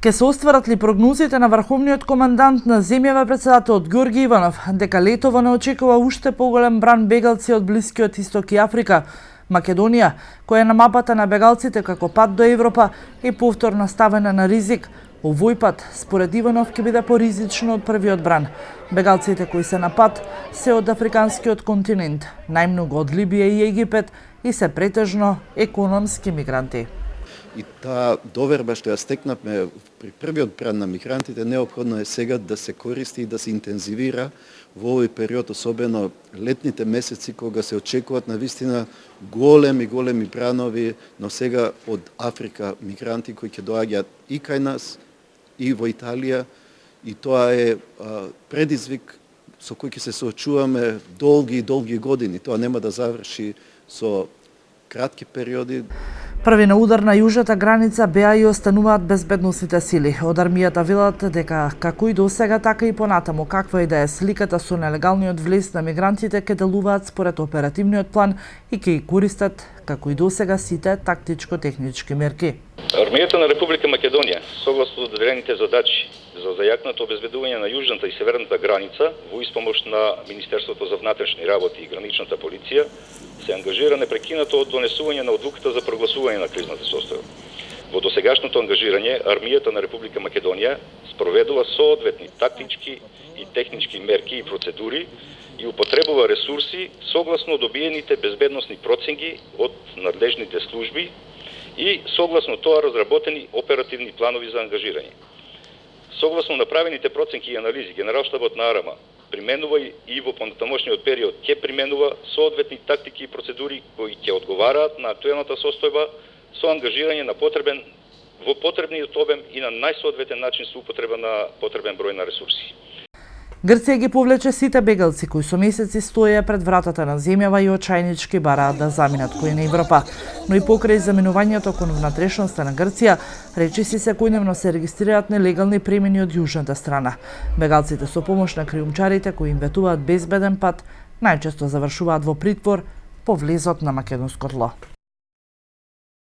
Ке се остварат ли прогнозите на врховниот командант на земјава председателот Ѓорги Иванов дека летово не очекува уште поголем бран бегалци од Блискиот Исток и Африка? Македонија, која е на мапата на бегалците како пат до Европа, е повторно ставена на ризик. Овој пат, според Иванов, ќе биде поризично од првиот бран. Бегалците кои се на пат се од африканскиот континент, најмногу од Либија и Египет и се претежно економски мигранти. И таа доверба што ја стекнавме при првиот бран на мигрантите, неопходно е сега да се користи и да се интензивира во овој период, особено летните месеци, кога се очекуваат навистина големи бранови, но сега од Африка мигранти кои ќе доаѓаат и кај нас, и во Италија, и тоа е предизвик со кој ќе се соочуваме долги години. Тоа нема да заврши со кратки периоди. Први на удар на јужната граница беа и остануваат безбедносните сили. Од армијата велат дека како и досега, така и понатаму, каква и да е сликата со нелегалниот влез на мигрантите, ќе делуваат според оперативниот план и ќе ги користат, како и досега, сите тактичко-технички мерки. Армијата на Република Македонија, согласно доделените задачи за зајакнато обезбедување на јужната и северната граница во испомош на Министерството за внатрешни работи и граничната полиција, се ангажира непрекинато од донесување на одлуката за прогласување на кризната состојба. Во досегашното ангажирање, армијата на Република Македонија спроведува соодветни тактички и технички мерки и процедури и употребува ресурси согласно добиените безбедносни проценки од надлежните служби и согласно тоа разработени оперативни планови за ангажирање. Согласно направените проценки и анализи, Генералштабот на АРМА применува и во понатамошниот период ќе применува соодветни тактики и процедури кои ќе одговараат на актуелната состојба со ангажирање на во потребниот обем и на најсоодветен начин со употреба на потребен број на ресурси. Грција ги повлече сите бегалци кои со месеци стоеја пред вратата на земјава и очајнички бараат да заминат кој на Европа. Но и покрај заминувањето кон внатрешноста на Грција, речиси секојдневно се регистрираат нелегални премини од јужната страна. Бегалците со помош на криумчарите кои им ветуваат безбеден пат, најчесто завршуваат во притвор по влезот на македонско тло.